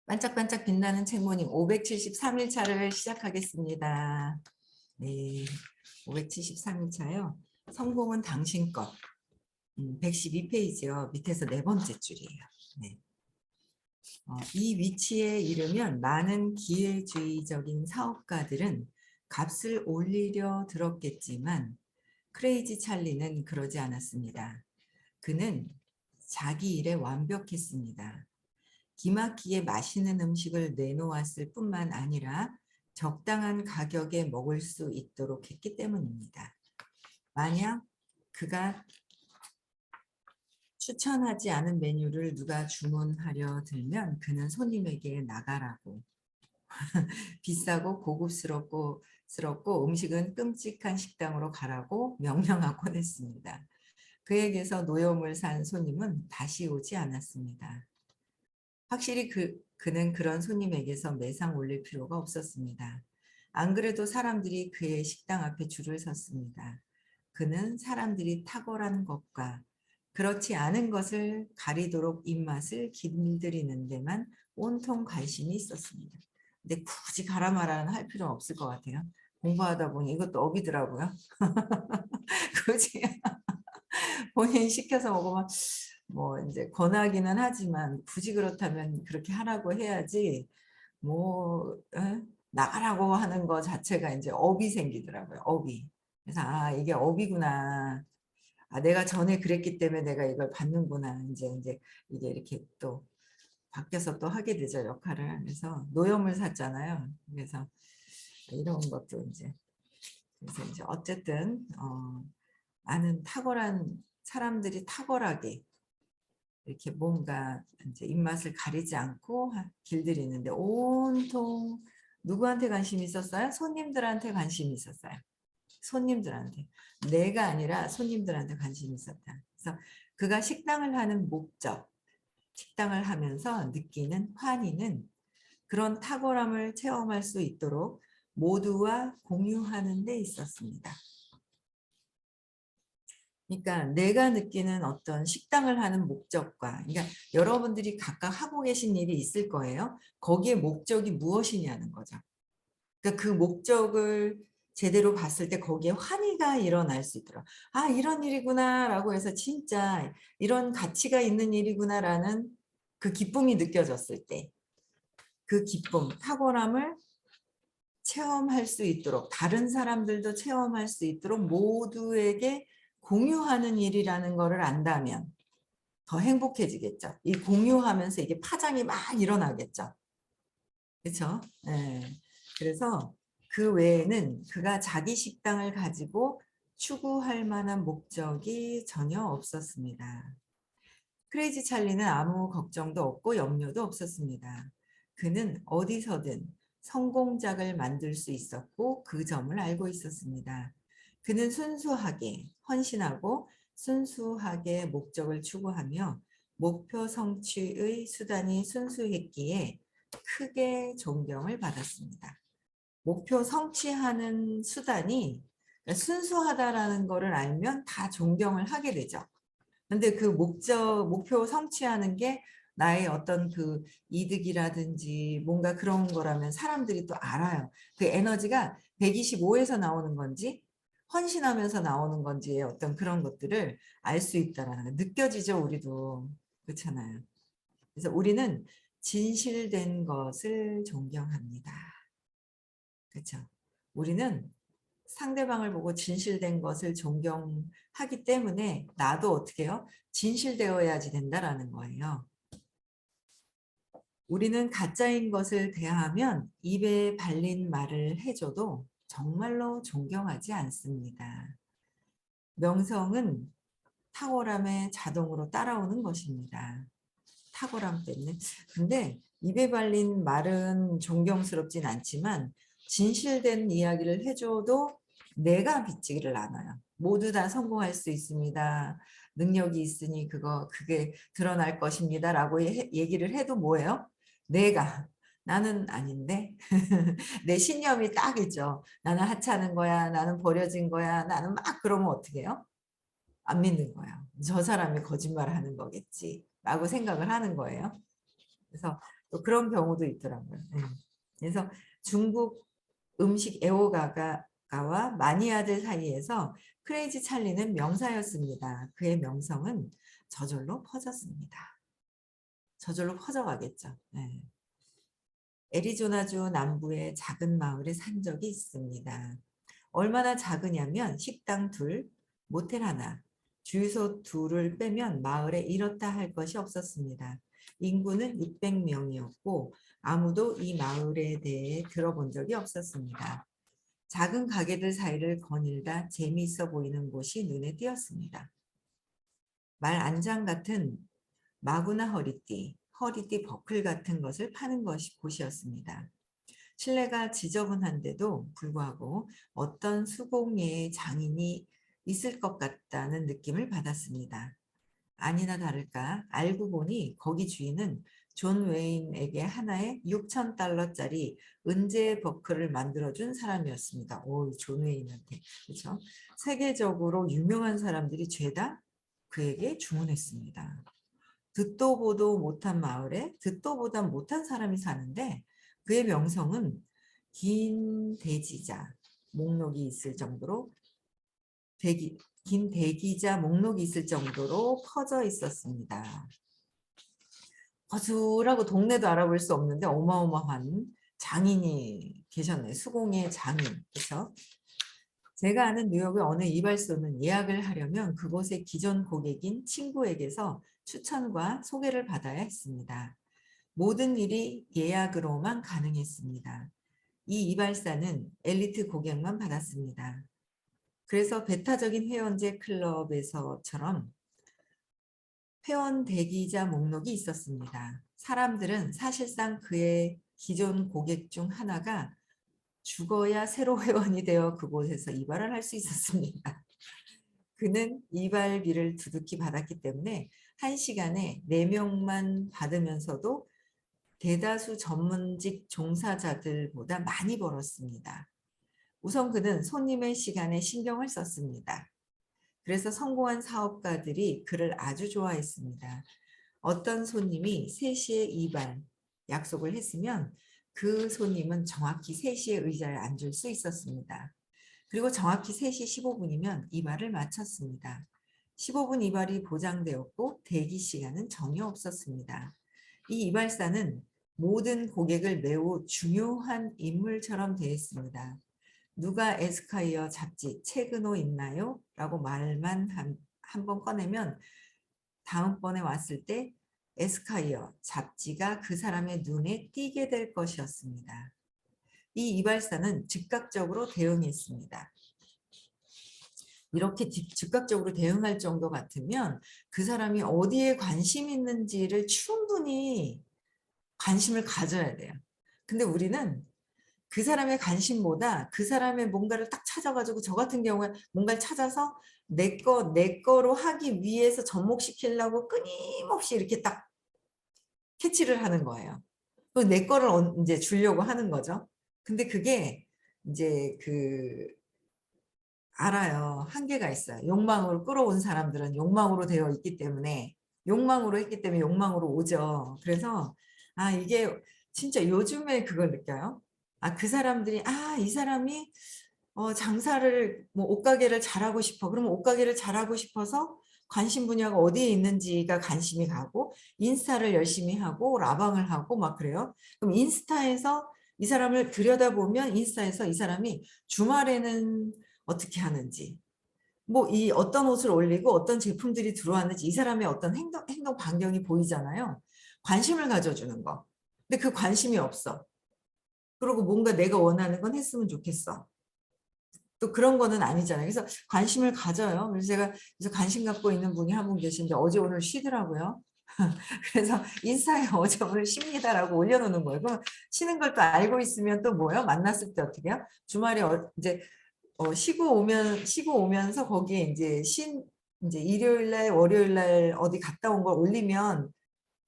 반짝반짝 빛나는 책모닝 573일차를 시작하겠습니다. 네, 573일차요. 성공은 당신 것. 112페이지요. 밑에서 네 번째 줄이에요. 네. 이 위치에 이르면 많은 기회주의적인 사업가들은 값을 올리려 들었겠지만 크레이지 찰리는 그러지 않았습니다. 그는 자기 일에 완벽했습니다. 기막히게 맛있는 음식을 내놓았을 뿐만 아니라 적당한 가격에 먹을 수 있도록 했기 때문입니다. 만약 그가 추천하지 않은 메뉴를 누가 주문하려 들면 그는 손님에게 나가라고 비싸고 고급스럽고 음식은 끔찍한 식당으로 가라고 명령하곤 했습니다. 그에게서 노염을 산 손님은 다시 오지 않았습니다. 확실히 그는 그런 손님에게서 매상 올릴 필요가 없었습니다. 안 그래도 사람들이 그의 식당 앞에 줄을 섰습니다. 그는 사람들이 탁월한 것과 그렇지 않은 것을 가리도록 입맛을 길들이는 데만 온통 관심이 있었습니다. 근데 굳이 가라 마라는 할 필요는 없을 것 같아요. 공부하다 보니 이것도 업이더라고요. 굳이 본인 시켜서 먹으면 뭐 이제 권하기는 하지만 굳이 그렇다면 그렇게 하라고 해야지 뭐 나가라고 하는 거 자체가 이제 업이 생기더라고요. 업이. 그래서 아 이게 업이구나. 아 내가 전에 그랬기 때문에 내가 이걸 받는구나. 이제 이게 이렇게 또 바뀌어서 또 하게 되죠 역할을. 그래서 노염을 샀잖아요. 그래서 이런 것도 이제 그래서 이제 어쨌든 아는 탁월한 사람들이 탁월하게 이렇게 뭔가 이제 입맛을 가리지 않고 길들이는데 온통 누구한테 관심이 있었어요? 손님들한테 관심이 있었어요. 손님들한테. 내가 아니라 손님들한테 관심이 있었다. 그래서 그가 식당을 하는 목적, 식당을 하면서 느끼는 환희는 그런 탁월함을 체험할 수 있도록 모두와 공유하는 데 있었습니다. 그러니까 내가 느끼는 어떤 식당을 하는 목적과 그러니까 여러분들이 각각 하고 계신 일이 있을 거예요. 거기에 목적이 무엇이냐는 거죠. 그러니까 그 목적을 제대로 봤을 때 거기에 환희가 일어날 수 있더라. 아 이런 일이구나라고 해서 진짜 이런 가치가 있는 일이구나라는 그 기쁨이 느껴졌을 때 그 기쁨, 탁월함을 체험할 수 있도록 다른 사람들도 체험할 수 있도록 모두에게 공유하는 일이라는 것을 안다면 더 행복해지겠죠. 이 공유하면서 이게 파장이 막 일어나겠죠. 그렇죠? 네. 그래서 그 외에는 그가 자기 식당을 가지고 추구할 만한 목적이 전혀 없었습니다. 크레이지 찰리는 아무 걱정도 없고 염려도 없었습니다. 그는 어디서든 성공작을 만들 수 있었고 그 점을 알고 있었습니다. 그는 순수하게 헌신하고 순수하게 목적을 추구하며 목표 성취의 수단이 순수했기에 크게 존경을 받았습니다. 목표 성취하는 수단이 순수하다라는 것을 알면 다 존경을 하게 되죠. 근데 그 목표 성취하는 게 나의 어떤 그 이득이라든지 뭔가 그런 거라면 사람들이 또 알아요. 그 에너지가 125에서 나오는 건지 헌신하면서 나오는 건지의 어떤 그런 것들을 알 수 있다라는 거 느껴지죠, 우리도. 그렇잖아요. 그래서 우리는 진실된 것을 존경합니다. 그렇죠. 우리는 상대방을 보고 진실된 것을 존경하기 때문에 나도 어떻게 해요? 진실되어야지 된다라는 거예요. 우리는 가짜인 것을 대하면 입에 발린 말을 해줘도 정말로 존경하지 않습니다. 명성은 탁월함에 자동으로 따라오는 것입니다. 탁월함 때문에. 근데 입에 발린 말은 존경스럽진 않지만 진실된 이야기를 해줘도 내가 믿지를 않아요. 모두 다 성공할 수 있습니다. 능력이 있으니 그게 드러날 것입니다. 라고 얘기를 해도 뭐예요? 나는 아닌데 내 신념이 딱이죠. 나는 하찮은 거야. 나는 버려진 거야. 나는 막 그러면 어떻게 해요? 안 믿는 거예요. 저 사람이 거짓말을 하는 거겠지 라고 생각을 하는 거예요. 그래서 또 그런 경우도 있더라고요. 그래서 중국 음식 애호가와 마니아들 사이에서 크레이지 찰리는 명사였습니다. 그의 명성은 저절로 퍼졌습니다. 저절로 퍼져가겠죠. 네. 애리조나주 남부의 작은 마을에 산 적이 있습니다. 얼마나 작으냐면 식당 둘, 모텔 하나, 주유소 둘을 빼면 마을에 이렇다 할 것이 없었습니다. 인구는 600명이었고 아무도 이 마을에 대해 들어본 적이 없었습니다. 작은 가게들 사이를 거닐다 재미있어 보이는 곳이 눈에 띄었습니다. 말 안장 같은 마구나 허리띠 버클 같은 것을 파는 곳이었습니다. 실내가 지저분한데도 불구하고 어떤 수공예의 장인이 있을 것 같다는 느낌을 받았습니다. 아니나 다를까 알고 보니 거기 주인은 존 웨인에게 하나에 6,000달러짜리 은재 버클을 만들어준 사람이었습니다. 오, 존 웨인한테. 그렇죠? 세계적으로 유명한 사람들이 죄다 그에게 주문했습니다. 듣도 보도 못한 마을에 듣도 보다 못한 사람이 사는데 그의 명성은 긴 대지자 목록이 있을 정도로 긴 대기자 목록이 있을 정도로 퍼져 있었습니다. 거슬하고 동네도 알아볼 수 없는데 어마어마한 장인이 계셨네요. 수공예 장인. 그렇죠? 제가 아는 뉴욕의 어느 이발소는 예약을 하려면 그곳의 기존 고객인 친구에게서 추천과 소개를 받아야 했습니다. 모든 일이 예약으로만 가능했습니다. 이 이발사는 엘리트 고객만 받았습니다. 그래서 배타적인 회원제 클럽에서처럼 회원 대기자 목록이 있었습니다. 사람들은 사실상 그의 기존 고객 중 하나가 죽어야 새로 회원이 되어 그곳에서 이발을 할 수 있었습니다. 그는 이발비를 두둑히 받았기 때문에 1시간에 4명만 받으면서도 대다수 전문직 종사자들보다 많이 벌었습니다. 우선 그는 손님의 시간에 신경을 썼습니다. 그래서 성공한 사업가들이 그를 아주 좋아했습니다. 어떤 손님이 3시에 이발 약속을 했으면 그 손님은 정확히 3시에 의자에 앉을 수 있었습니다. 그리고 정확히 3시 15분이면 이발을 마쳤습니다. 15분 이발이 보장되었고 대기 시간은 전혀 없었습니다. 이 이발사는 모든 고객을 매우 중요한 인물처럼 대했습니다. 누가 에스콰이어 잡지 책은호 있나요? 라고 말만 한 번 꺼내면 다음번에 왔을 때 에스콰이어 잡지가 그 사람의 눈에 띄게 될 것이었습니다. 이 이발사는 즉각적으로 대응했습니다. 이렇게 즉각적으로 대응할 정도 같으면 그 사람이 어디에 관심 있는지를 충분히 관심을 가져야 돼요. 근데 우리는 그 사람의 관심보다 그 사람의 뭔가를 딱 찾아가지고 저 같은 경우에 뭔가를 찾아서 내 거로 하기 위해서 접목시키려고 끊임없이 이렇게 딱 캐치를 하는 거예요. 또 내 거를 이제 주려고 하는 거죠. 근데 그게 이제 알아요. 한계가 있어요. 욕망으로 끌어온 사람들은 욕망으로 되어 있기 때문에 욕망으로 했기 때문에 욕망으로 오죠. 그래서 이게 진짜 요즘에 그걸 느껴요. 그 사람들이 이 사람이 장사를 뭐 옷가게를 잘하고 싶어. 그러면 옷가게를 잘하고 싶어서 관심 분야가 어디에 있는지가 관심이 가고 인스타를 열심히 하고 라방을 하고 막 그래요. 그럼 인스타에서 이 사람을 들여다보면 인스타에서 이 사람이 주말에는 어떻게 하는지 뭐 이 어떤 옷을 올리고 어떤 제품들이 들어왔는지 이 사람의 어떤 행동 반경이 보이잖아요. 관심을 가져주는 거. 근데 그 관심이 없어. 그리고 뭔가 내가 원하는 건 했으면 좋겠어. 또 그런 거는 아니잖아요. 그래서 관심을 가져요. 그래서 제가 관심 갖고 있는 분이 한 분 계신데 어제 오늘 쉬더라고요. 그래서 인스타에 어제 오늘 쉽니다라고 올려놓는 거예요. 그럼 쉬는 걸 또 알고 있으면 또 뭐요? 만났을 때 어떻게 해요? 주말에 이제 쉬고 오면서 거기에 이제 일요일 날 월요일 날 어디 갔다 온 걸 올리면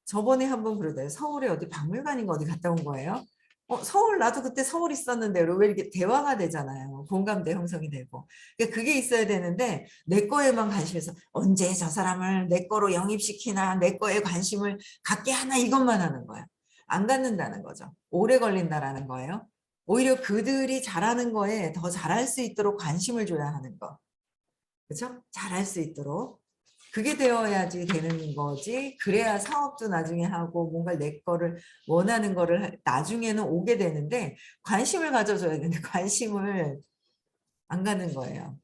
저번에 한번 그러대요. 서울에 어디 박물관인가 어디 갔다 온 거예요. 서울 나도 그때 서울 있었는데 왜 이렇게 대화가 되잖아요. 공감대 형성이 되고. 그러니까 그게 있어야 되는데 내 거에만 관심해서 언제 저 사람을 내 거로 영입시키나 내 거에 관심을 갖게 하나 이것만 하는 거야. 안 갖는다는 거죠. 오래 걸린다라는 거예요. 오히려 그들이 잘하는 거에 더 잘할 수 있도록 관심을 줘야 하는 거. 그렇죠? 잘할 수 있도록. 그게 되어야지 되는 거지. 그래야 사업도 나중에 하고 뭔가 내 거를 원하는 거를 나중에는 오게 되는데 관심을 가져줘야 되는데 관심을 안 가는 거예요.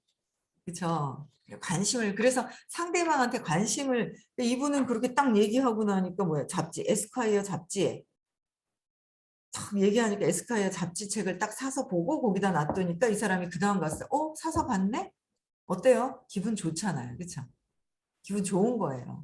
그렇죠? 관심을 그래서 상대방한테 관심을 이분은 그렇게 딱 얘기하고 나니까 뭐야 잡지 에스콰이어 잡지에 딱 얘기하니까 에스콰이어 잡지책을 딱 사서 보고 거기다 놔두니까 이 사람이 그 다음 갔어요. 사서 봤네? 어때요? 기분 좋잖아요. 그렇죠? 기분 좋은 거예요.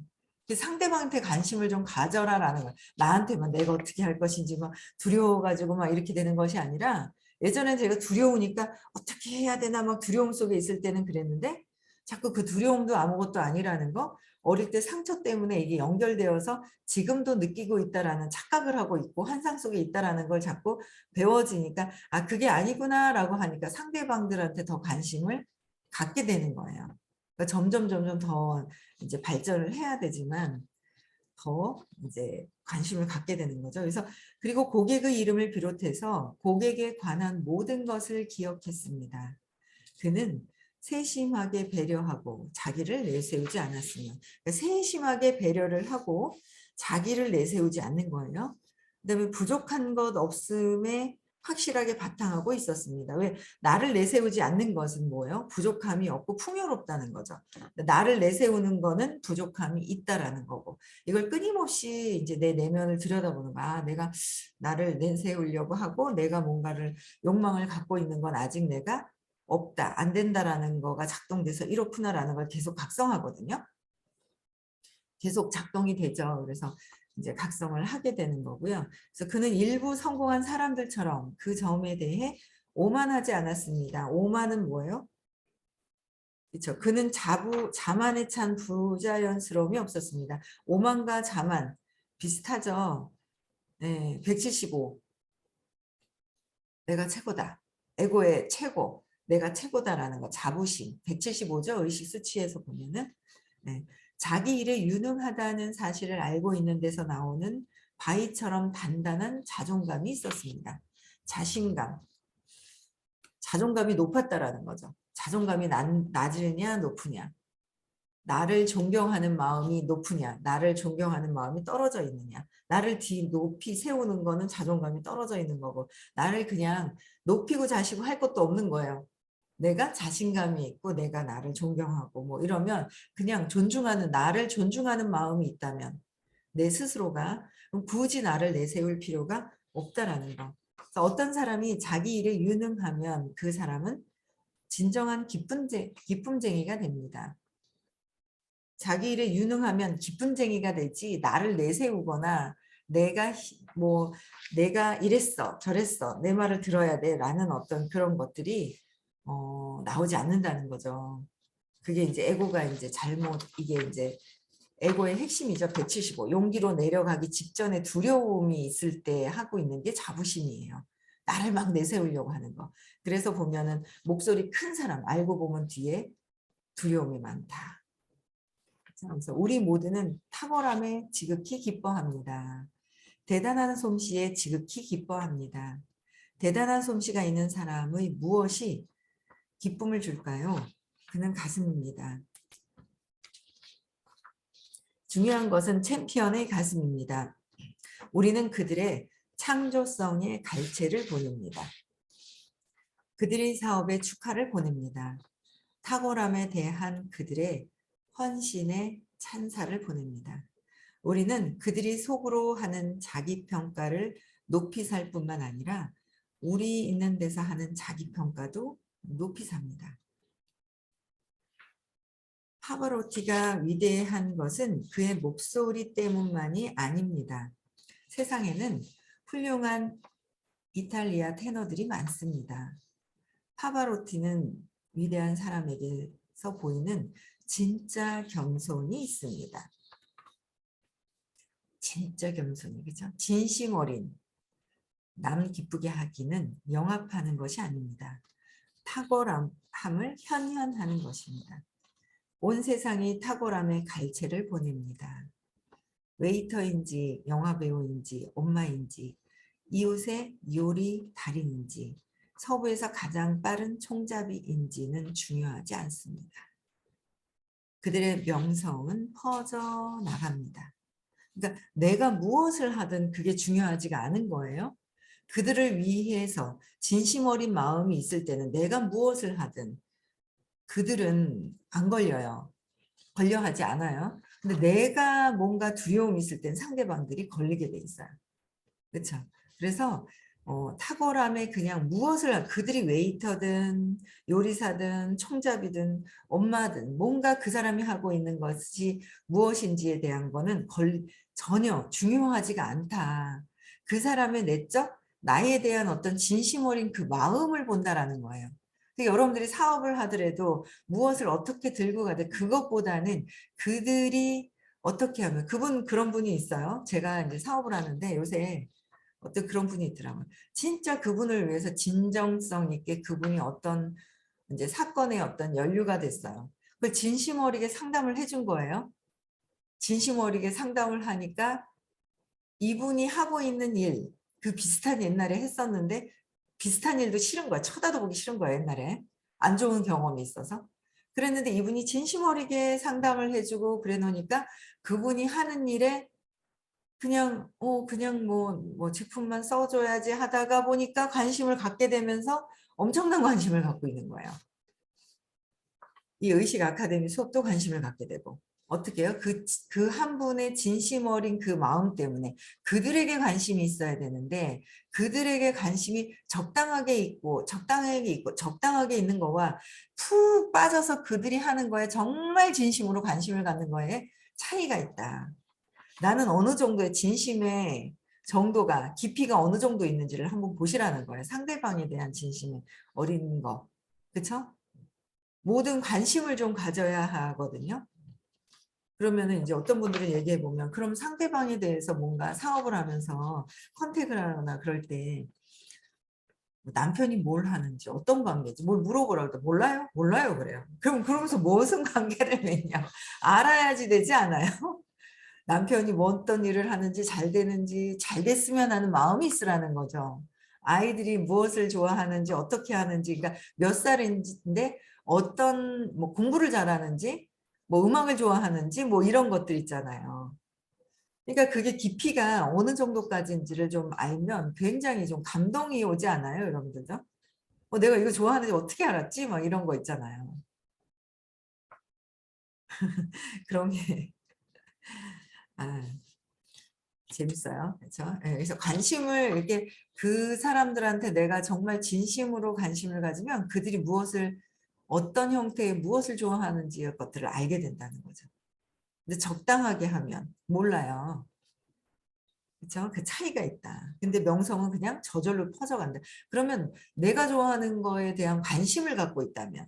상대방한테 관심을 좀 가져라라는 거예요. 나한테만 내가 어떻게 할 것인지 막 두려워가지고 막 이렇게 되는 것이 아니라 예전엔 제가 두려우니까 어떻게 해야 되나 막 두려움 속에 있을 때는 그랬는데 자꾸 그 두려움도 아무것도 아니라는 거 어릴 때 상처 때문에 이게 연결되어서 지금도 느끼고 있다라는 착각을 하고 있고 환상 속에 있다라는 걸 자꾸 배워지니까 아 그게 아니구나라고 하니까 상대방들한테 더 관심을 갖게 되는 거예요. 그러니까 점점 더 이제 발전을 해야 되지만 더 이제 관심을 갖게 되는 거죠. 그래서 그리고 고객의 이름을 비롯해서 고객에 관한 모든 것을 기억했습니다. 그는 세심하게 배려하고 자기를 내세우지 않았으며 그러니까 세심하게 배려를 하고 자기를 내세우지 않는 거예요. 그다음에 부족한 것 없음에 확실하게 바탕하고 있었습니다. 왜 나를 내세우지 않는 것은 뭐예요? 부족함이 없고 풍요롭다는 거죠. 나를 내세우는 거는 부족함이 있다라는 거고 이걸 끊임없이 이제 내 내면을 들여다보는 거야. 아, 내가 나를 내세우려고 하고 내가 뭔가를 욕망을 갖고 있는 건 아직 내가 없다, 안 된다라는 거가 작동돼서 이렇구나라는 걸 계속 각성하거든요. 계속 작동이 되죠. 그래서 이제 각성을 하게 되는 거고요. 그래서 그는 일부 성공한 사람들처럼 그 점에 대해 오만하지 않았습니다. 오만은 뭐예요? 그렇죠. 그는 자만에 찬 부자연스러움이 없었습니다. 오만과 자만 비슷하죠. 네, 175. 내가 최고다. 에고의 최고. 내가 최고다라는 거. 자부심. 175죠. 의식 수치에서 보면은. 네. 자기 일에 유능하다는 사실을 알고 있는 데서 나오는 바위처럼 단단한 자존감이 있었습니다. 자신감. 자존감이 높았다라는 거죠. 자존감이 낮으냐 높으냐. 나를 존경하는 마음이 높으냐, 나를 존경하는 마음이 떨어져 있느냐. 나를 높이 세우는 거는 자존감이 떨어져 있는 거고 나를 그냥 높이고 자시고 할 것도 없는 거예요. 내가 자신감이 있고 내가 나를 존경하고 뭐 이러면 그냥 나를 존중하는 마음이 있다면 내 스스로가 굳이 나를 내세울 필요가 없다라는 거. 그래서 어떤 사람이 자기 일에 유능하면 그 사람은 진정한 기쁨쟁이가 됩니다. 자기 일에 유능하면 기쁨쟁이가 되지 나를 내세우거나 내가 이랬어 저랬어 내 말을 들어야 돼 라는 어떤 그런 것들이 나오지 않는다는 거죠. 그게 이제 에고가 이제 이게 이제 에고의 핵심이죠. 175 용기로 내려가기 직전에 두려움이 있을 때 하고 있는 게 자부심이에요. 나를 막 내세우려고 하는 거. 그래서 보면은 목소리 큰 사람 알고 보면 뒤에 두려움이 많다. 그래서 우리 모두는 탁월함에 지극히 기뻐합니다. 대단한 솜씨에 지극히 기뻐합니다. 대단한 솜씨가 있는 사람의 무엇이 기쁨을 줄까요? 그는 가슴입니다. 중요한 것은 챔피언의 가슴입니다. 우리는 그들의 창조성의 갈채를 보냅니다. 그들의 사업에 축하를 보냅니다. 탁월함에 대한 그들의 헌신의 찬사를 보냅니다. 우리는 그들이 속으로 하는 자기평가를 높이 살 뿐만 아니라 우리 있는 데서 하는 자기평가도 높이 삽니다. 파바로티가 위대한 것은 그의 목소리 때문만이 아닙니다. 세상에는 훌륭한 이탈리아 테너들이 많습니다. 파바로티는 위대한 사람에게서 보이는 진짜 겸손이 있습니다. 진짜 겸손이 그죠? 진심 어린 남 기쁘게 하기는 영합하는 것이 아닙니다. 탁월함을 현현하는 것입니다. 온 세상이 탁월함의 갈채를 보냅니다. 웨이터인지 영화배우인지 엄마인지 이웃의 요리 달인인지 서부에서 가장 빠른 총잡이인지는 중요하지 않습니다. 그들의 명성은 퍼져나갑니다. 그러니까 내가 무엇을 하든 그게 중요하지가 않은 거예요. 그들을 위해서 진심 어린 마음이 있을 때는 내가 무엇을 하든 그들은 안 걸려요. 걸려 하지 않아요. 근데 내가 뭔가 두려움이 있을 땐 상대방들이 걸리게 돼 있어요. 그렇죠? 그래서 탁월함에 그냥 무엇을 그들이 웨이터든 요리사든 총잡이든 엄마든 뭔가 그 사람이 하고 있는 것이 무엇인지에 대한 거는 전혀 중요하지가 않다. 그 사람의 내적 나에 대한 어떤 진심 어린 그 마음을 본다라는 거예요. 그러니까 여러분들이 사업을 하더라도 무엇을 어떻게 들고 가든 그것보다는 그들이 어떻게 하면 그분 그런 분이 있어요. 제가 이제 사업을 하는데 요새 어떤 그런 분이 있더라고요. 진짜 그분을 위해서 진정성 있게 그분이 어떤 이제 사건의 어떤 연루가 됐어요. 그걸 진심 어리게 상담을 해준 거예요. 진심 어리게 상담을 하니까 이분이 하고 있는 일, 그 비슷한 옛날에 했었는데 비슷한 일도 싫은 거야. 쳐다도 보기 싫은 거야, 옛날에. 안 좋은 경험이 있어서. 그랬는데 이분이 진심 어리게 상담을 해주고 그래 놓으니까 그분이 하는 일에 그냥 뭐 제품만 써줘야지 하다가 보니까 관심을 갖게 되면서 엄청난 관심을 갖고 있는 거예요. 이 의식 아카데미 수업도 관심을 갖게 되고. 어떻게 해요? 그 한 분의 진심 어린 그 마음 때문에 그들에게 관심이 있어야 되는데 그들에게 관심이 적당하게 있는 거와 푹 빠져서 그들이 하는 거에 정말 진심으로 관심을 갖는 거에 차이가 있다. 나는 어느 정도의 진심의 정도가 깊이가 어느 정도 있는지를 한번 보시라는 거예요. 상대방에 대한 진심이 어린 거. 그렇죠? 모든 관심을 좀 가져야 하거든요. 그러면은 이제 어떤 분들은 얘기해 보면 그럼 상대방에 대해서 뭔가 사업을 하면서 컨택을 하거나 그럴 때 남편이 뭘 하는지 어떤 관계인지 뭘 물어보라고 해도 몰라요? 몰라요 그래요. 그럼 그러면서 무슨 관계를 맺냐 알아야지 되지 않아요? 남편이 뭐 어떤 일을 하는지 잘 되는지 잘 됐으면 하는 마음이 있으라는 거죠. 아이들이 무엇을 좋아하는지 어떻게 하는지 그러니까 몇 살인데 어떤 뭐 공부를 잘하는지 뭐 음악을 좋아하는지 뭐 이런 것들 있잖아요. 그러니까 그게 깊이가 어느 정도까지인지를 좀 알면 굉장히 좀 감동이 오지 않아요, 여러분들도? 내가 이거 좋아하는지 어떻게 알았지? 막 이런 거 있잖아요. 그런 게 아, 재밌어요. 그렇죠? 예, 그래서 관심을 이렇게 그 사람들한테 내가 정말 진심으로 관심을 가지면 그들이 어떤 형태의 무엇을 좋아하는지의 것들을 알게 된다는 거죠. 근데 적당하게 하면 몰라요. 그렇죠? 그 차이가 있다. 근데 명성은 그냥 저절로 퍼져간다. 그러면 내가 좋아하는 거에 대한 관심을 갖고 있다면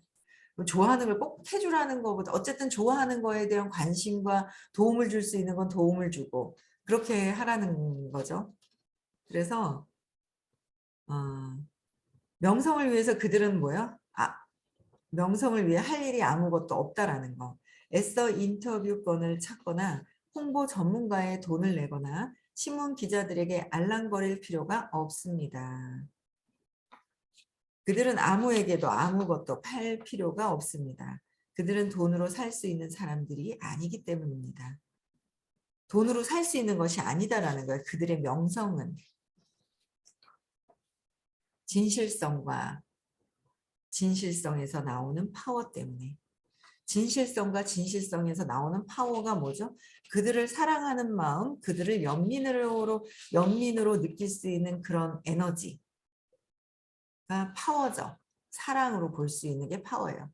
뭐 좋아하는 걸 꼭 해주라는 것보다 어쨌든 좋아하는 거에 대한 관심과 도움을 줄 수 있는 건 도움을 주고 그렇게 하라는 거죠. 그래서 어, 명성을 위해서 그들은 뭐야? 명성을 위해 할 일이 아무것도 없다라는 거. 애써 인터뷰권을 찾거나 홍보 전문가의 돈을 내거나 신문 기자들에게 알랑거릴 필요가 없습니다. 그들은 아무에게도 아무것도 팔 필요가 없습니다. 그들은 돈으로 살 수 있는 사람들이 아니기 때문입니다. 돈으로 살 수 있는 것이 아니다라는 거예요. 그들의 명성은 진실성과 진실성에서 나오는 파워 때문에 진실성과 진실성에서 나오는 파워가 뭐죠? 그들을 사랑하는 마음, 그들을 연민으로 느낄 수 있는 그런 에너지가 파워죠. 사랑으로 볼 수 있는 게 파워예요.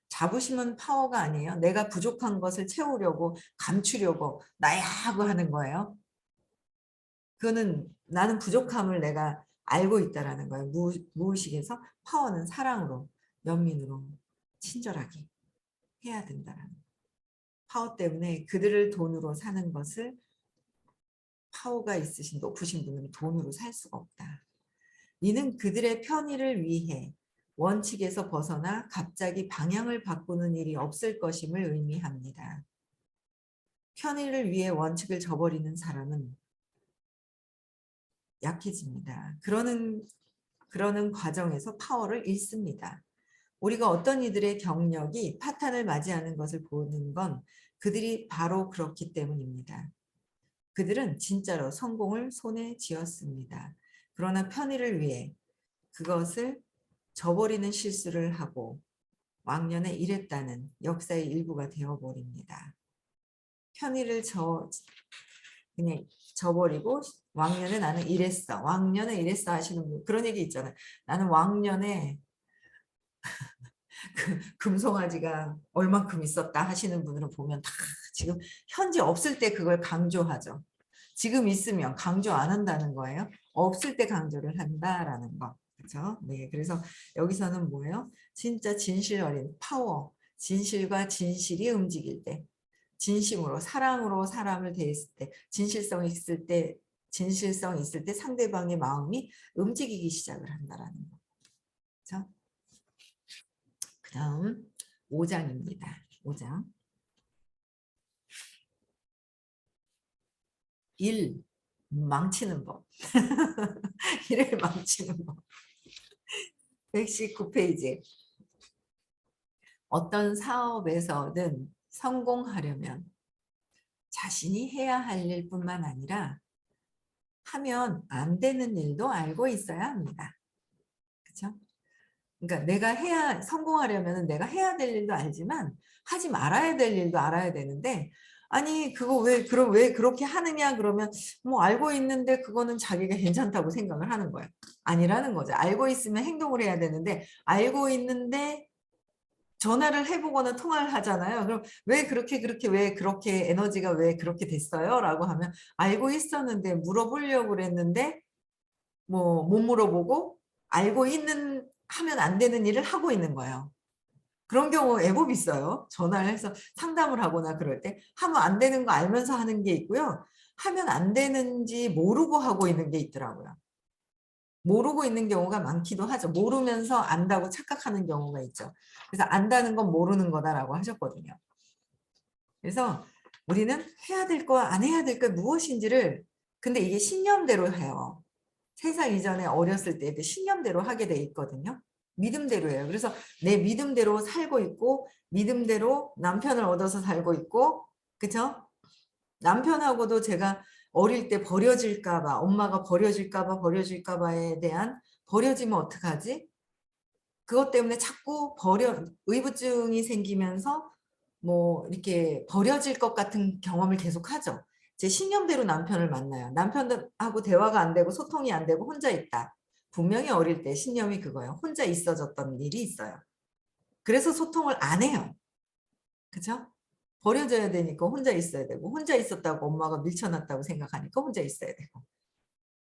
자부심은 파워가 아니에요. 내가 부족한 것을 채우려고 감추려고 나야 하고 하는 거예요. 그거는 나는 부족함을 내가 알고 있다라는 거예요. 무의식에서 파워는 사랑으로 연민으로 친절하게 해야 된다라는 거예요. 파워 때문에 그들을 돈으로 사는 것을 파워가 있으신 높으신 분은 돈으로 살 수가 없다. 이는 그들의 편의를 위해 원칙에서 벗어나 갑자기 방향을 바꾸는 일이 없을 것임을 의미합니다. 편의를 위해 원칙을 저버리는 사람은 약해집니다. 그러는 과정에서 파워를 잃습니다. 우리가 어떤 이들의 경력이 파탄을 맞이하는 것을 보는 건 그들이 바로 그렇기 때문입니다. 그들은 진짜로 성공을 손에 쥐었습니다. 그러나 편의를 위해 그것을 저버리는 실수를 하고 왕년에 이랬다는 역사의 일부가 되어버립니다. 편의를 그냥 저버리고 왕년에 나는 이랬어. 왕년에 이랬어 하시는 분 그런 얘기 있잖아요. 나는 왕년에 금송아지가 얼만큼 있었다 하시는 분들은 보면 다 지금 현재 없을 때 그걸 강조하죠. 지금 있으면 강조 안 한다는 거예요. 없을 때 강조를 한다라는 거. 그렇죠? 네, 그래서 여기서는 뭐예요? 진짜 진실 어린 파워, 진실과 진실이 움직일 때, 진심으로 사랑으로 사람을 대했을 때, 진실성 있을 때 상대방의 마음이 움직이기 시작을 한다라는 거. 그렇죠? 다음 5장입니다. 5장. 일 망치는 법. 일을 망치는 법. 119페이지. 어떤 사업에서든 성공하려면 자신이 해야 할 일뿐만 아니라 하면 안 되는 일도 알고 있어야 합니다. 그렇죠? 그러니까 성공하려면 내가 해야 될 일도 알지만 하지 말아야 될 일도 알아야 되는데 아니 그거 그럼 왜 그렇게 하느냐 그러면 뭐 알고 있는데 그거는 자기가 괜찮다고 생각을 하는 거예요. 아니라는 거죠. 알고 있으면 행동을 해야 되는데 알고 있는데 전화를 해보거나 통화를 하잖아요. 그럼 왜 그렇게 에너지가 왜 그렇게 됐어요? 라고 하면 알고 있었는데 물어보려고 그랬는데 뭐 못 물어보고 알고 있는 하면 안 되는 일을 하고 있는 거예요. 그런 경우 애법 있어요. 전화를 해서 상담을 하거나 그럴 때 하면 안 되는 거 알면서 하는 게 있고요. 하면 안 되는지 모르고 하고 있는 게 있더라고요. 모르고 있는 경우가 많기도 하죠. 모르면서 안다고 착각하는 경우가 있죠. 그래서 안다는 건 모르는 거다라고 하셨거든요. 그래서 우리는 해야 될 거, 안 해야 될 거 무엇인지를 근데 이게 신념대로 해요. 세상 이전에 어렸을 때 신념대로 하게 돼 있거든요. 믿음대로예요. 그래서 내 믿음대로 살고 있고 믿음대로 남편을 얻어서 살고 있고 그쵸? 남편하고도 제가 어릴 때 버려질까 봐 엄마가 버려질까 봐에 대한 버려지면 어떡하지? 그것 때문에 자꾸 의부증이 생기면서 뭐 이렇게 버려질 것 같은 경험을 계속 하죠. 제 신념대로 남편을 만나요. 남편하고 대화가 안 되고 소통이 안 되고 혼자 있다. 분명히 어릴 때 신념이 그거예요. 혼자 있어졌던 일이 있어요. 그래서 소통을 안 해요. 그죠? 버려져야 되니까 혼자 있어야 되고 혼자 있었다고 엄마가 밀쳐놨다고 생각하니까 혼자 있어야 되고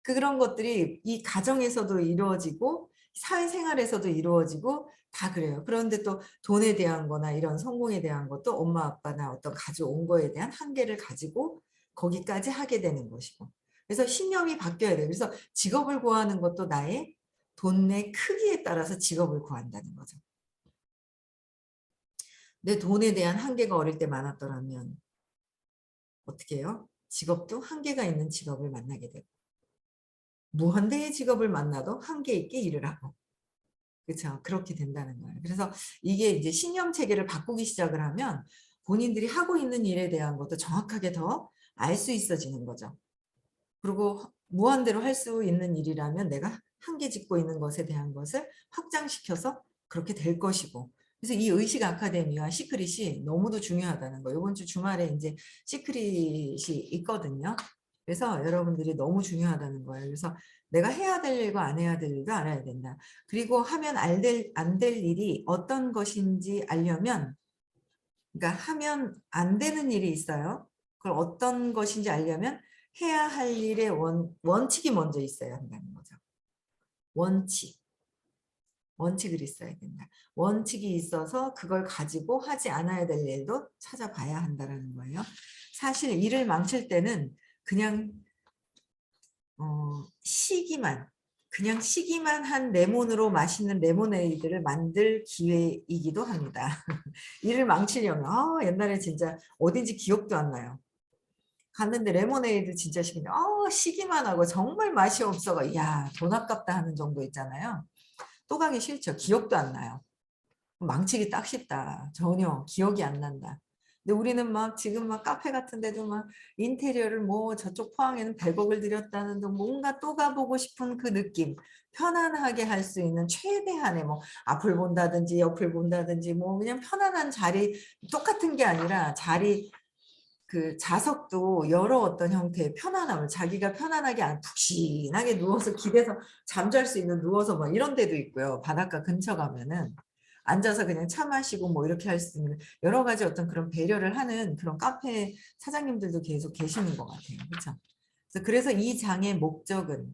그런 것들이 이 가정에서도 이루어지고 사회생활에서도 이루어지고 다 그래요. 그런데 또 돈에 대한 거나 이런 성공에 대한 것도 엄마 아빠나 어떤 가져온 거에 대한 한계를 가지고 거기까지 하게 되는 것이고 그래서 신념이 바뀌어야 돼요. 그래서 직업을 구하는 것도 나의 돈의 크기에 따라서 직업을 구한다는 거죠. 내 돈에 대한 한계가 어릴 때 많았더라면 어떻게 해요? 직업도 한계가 있는 직업을 만나게 되고 무한대의 직업을 만나도 한계 있게 일을 하고 그렇죠. 그렇게 된다는 거예요. 그래서 이게 이제 신념 체계를 바꾸기 시작을 하면 본인들이 하고 있는 일에 대한 것도 정확하게 더 알 수 있어지는 거죠. 그리고 무한대로 할 수 있는 일이라면 내가 한계 짓고 있는 것에 대한 것을 확장시켜서 그렇게 될 것이고 그래서 이 의식 아카데미와 시크릿이 너무도 중요하다는 거예요. 이번 주 주말에 이제 시크릿이 있거든요. 그래서 여러분들이 너무 중요하다는 거예요. 그래서 내가 해야 될 일과 안 해야 될 일도 알아야 된다. 그리고 하면 안 될 일이 어떤 것인지 알려면 그러니까 하면 안 되는 일이 있어요. 그걸 어떤 것인지 알려면 해야 할 일의 원칙이 먼저 있어야 한다는 거죠. 원칙을 있어야 된다. 원칙이 있어서 그걸 가지고 하지 않아야 될 일도 찾아봐야 한다는 거예요. 사실 일을 망칠 때는 그냥 시기만 한 레몬으로 맛있는 레모네이드를 만들 기회이기도 합니다. 일을 망치려면 옛날에 진짜 어딘지 기억도 안 나요. 갔는데 레모네이드 진짜 시키는데 시기만 하고 정말 맛이 없어가 야, 돈 아깝다 하는 정도 있잖아요. 또 가기 싫죠. 기억도 안 나요. 망치기 딱 쉽다. 전혀 기억이 안 난다. 근데 우리는 막 지금 막 카페 같은 데도 막 인테리어를 뭐 저쪽 포항에는 100억을 들였다는 등 뭔가 또 가보고 싶은 그 느낌. 편안하게 할 수 있는 최대한의 뭐 앞을 본다든지 옆을 본다든지 뭐 그냥 편안한 자리 똑같은 게 아니라 자리 그 좌석도 여러 어떤 형태의 편안함을 자기가 편안하게 안 푹신하게 누워서 기대서 잠잘 수 있는 누워서 뭐 이런 데도 있고요. 바닷가 근처 가면은 앉아서 그냥 차 마시고 뭐 이렇게 할 수 있는 여러 가지 어떤 그런 배려를 하는 그런 카페 사장님들도 계속 계시는 것 같아요. 그렇죠? 그래서 이 장의 목적은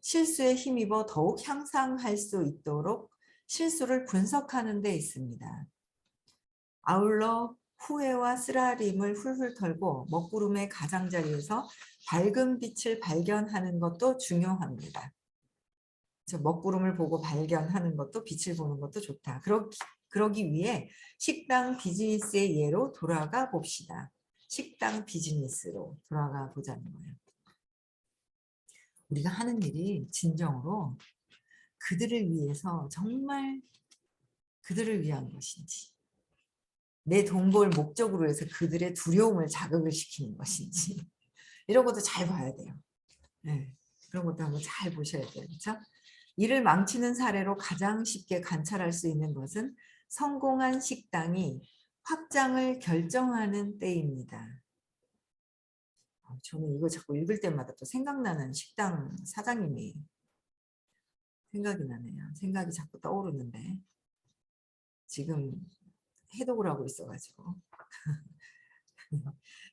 실수에 힘입어 더욱 향상할 수 있도록 실수를 분석하는 데 있습니다. 아울러 후회와 쓰라림을 훌훌 털고 먹구름의 가장자리에서 밝은 빛을 발견하는 것도 중요합니다. 먹구름을 보고 발견하는 것도 빛을 보는 것도 좋다. 그러기 위해 식당 비즈니스의 예로 돌아가 봅시다. 식당 비즈니스로 돌아가 보자는 거예요. 우리가 하는 일이 진정으로 그들을 위해서 정말 그들을 위한 것인지 내 돈 벌 목적으로 해서 그들의 두려움을 자극을 시키는 것인지 이런 것도 잘 봐야 돼요. 네, 그런 것도 한번 잘 보셔야 돼요. 그렇죠? 이를 망치는 사례로 가장 쉽게 관찰할 수 있는 것은 성공한 식당이 확장을 결정하는 때입니다. 저는 이거 자꾸 읽을 때마다 또 생각나는 식당 사장님이 생각이 나네요. 생각이 자꾸 떠오르는데 지금 해독을 하고 있어가지고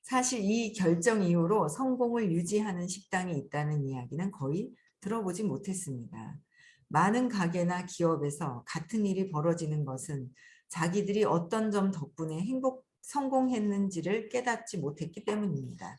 사실 이 결정 이후로 성공을 유지하는 식당이 있다는 이야기는 거의 들어보지 못했습니다. 많은 가게나 기업에서 같은 일이 벌어지는 것은 자기들이 어떤 점 덕분에 성공했는지를 깨닫지 못했기 때문입니다.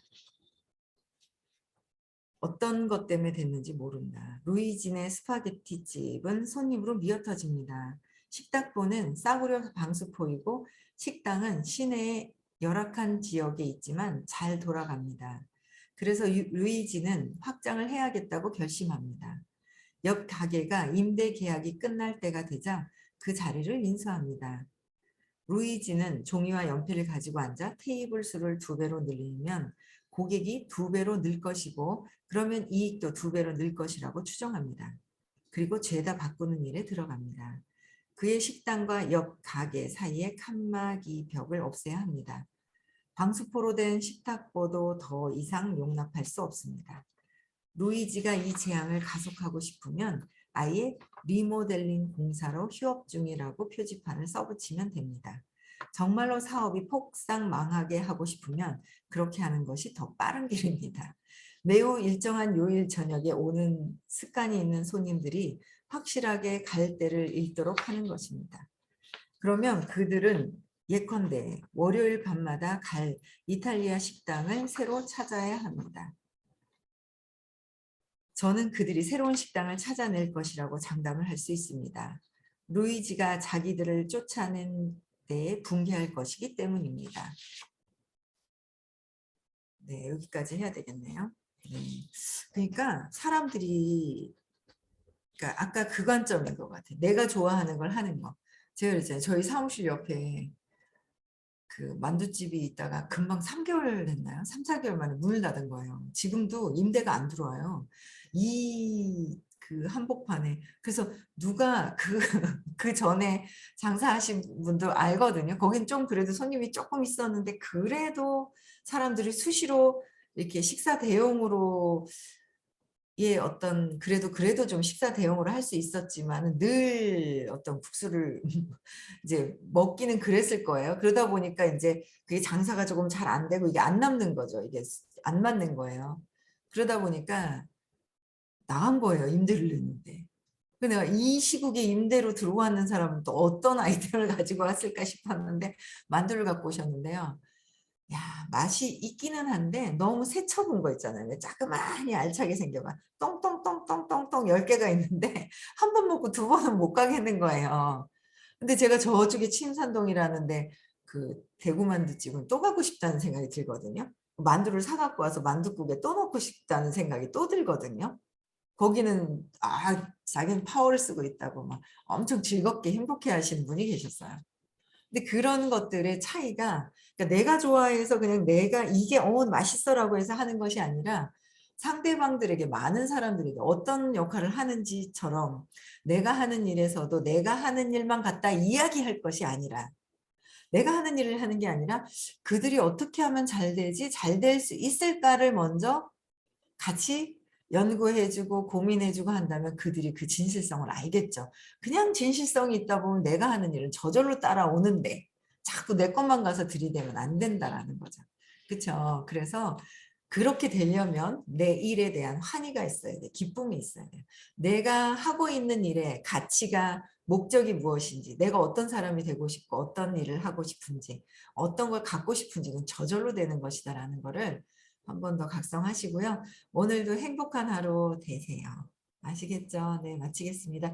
어떤 것 때문에 됐는지 모른다. 루이진의 스파게티 집은 손님으로 미어터집니다. 식탁보는 싸구려 방수포이고 식당은 시내의 열악한 지역에 있지만 잘 돌아갑니다. 그래서 루이지는 확장을 해야겠다고 결심합니다. 옆 가게가 임대 계약이 끝날 때가 되자 그 자리를 인수합니다. 루이지는 종이와 연필을 가지고 앉아 테이블 수를 2배로 늘리면 고객이 2배로 늘 것이고 그러면 이익도 2배로 늘 것이라고 추정합니다. 그리고 죄다 바꾸는 일에 들어갑니다. 그의 식당과 옆 가게 사이에 칸막이 벽을 없애야 합니다. 방수포로 된 식탁보도 더 이상 용납할 수 없습니다. 루이지가 이 재앙을 가속하고 싶으면 아예 리모델링 공사로 휴업 중이라고 표지판을 써붙이면 됩니다. 정말로 사업이 폭삭 망하게 하고 싶으면 그렇게 하는 것이 더 빠른 길입니다. 매우 일정한 요일 저녁에 오는 습관이 있는 손님들이 확실하게 갈 때를 잃도록 하는 것입니다. 그러면 그들은 예컨대 월요일 밤마다 갈 이탈리아 식당을 새로 찾아야 합니다. 저는 그들이 새로운 식당을 찾아낼 것이라고 장담을 할 수 있습니다. 루이지가 자기들을 쫓아낸 데에 붕괴할 것이기 때문입니다. 네, 여기까지 해야 되겠네요. 네. 그러니까 사람들이 그러니까 아까 그 관점인 것 같아요. 내가 좋아하는 걸 하는 거. 제가 그랬잖아요. 저희 사무실 옆에 그 만두집이 있다가 금방 3개월 됐나요? 3, 4개월 만에 문을 닫은 거예요. 지금도 임대가 안 들어와요. 이 그 한복판에. 그래서 누가 그 전에 장사하신 분도 알거든요. 거긴 좀 그래도 손님이 조금 있었는데 그래도 사람들이 수시로 이렇게 식사 대용으로 예, 어떤 그래도 좀 식사 대용으로 할 수 있었지만 늘 어떤 국수를 이제 먹기는 그랬을 거예요. 그러다 보니까 이제 그게 장사가 조금 잘 안 되고 이게 안 남는 거죠. 이게 안 맞는 거예요. 그러다 보니까 나간 거예요. 임대를 냈는데. 근데 내가 이 시국에 임대로 들어왔는 사람은 또 어떤 아이템을 가지고 왔을까 싶었는데 만두를 갖고 오셨는데요. 야, 맛이 있기는 한데 너무 새쳐본 거 있잖아요. 왜 자그마하니 알차게 생겨가 똥똥똥똥똥똥 10개가 있는데 한 번 먹고 2번은 못 가겠는 거예요. 근데 제가 저쪽에 침산동이라는데 그 대구 만두집은 또 가고 싶다는 생각이 들거든요. 만두를 사 갖고 와서 만둣국에 또 넣고 싶다는 생각이 또 들거든요. 거기는 자기는 파워를 쓰고 있다고 막 엄청 즐겁게 행복해 하시는 분이 계셨어요. 근데 그런 것들의 차이가, 그러니까 내가 좋아해서 그냥 내가 이게 맛있어라고 해서 하는 것이 아니라 상대방들에게, 많은 사람들에게 어떤 역할을 하는지처럼 내가 하는 일에서도 내가 하는 일만 갖다 이야기할 것이 아니라, 내가 하는 일을 하는 게 아니라 그들이 어떻게 하면 잘 되지, 잘 될 수 있을까를 먼저 같이 연구해 주고 고민해 주고 한다면 그들이 그 진실성을 알겠죠. 그냥 진실성이 있다 보면 내가 하는 일은 저절로 따라오는데 자꾸 내 것만 가서 들이대면 안 된다라는 거죠. 그쵸? 그래서 그렇게 되려면 내 일에 대한 환희가 있어야 돼. 기쁨이 있어야 돼요. 내가 하고 있는 일의 가치가, 목적이 무엇인지, 내가 어떤 사람이 되고 싶고 어떤 일을 하고 싶은지, 어떤 걸 갖고 싶은지는 저절로 되는 것이다라는 거를 한 번 더 각성하시고요. 오늘도 행복한 하루 되세요. 아시겠죠? 네, 마치겠습니다.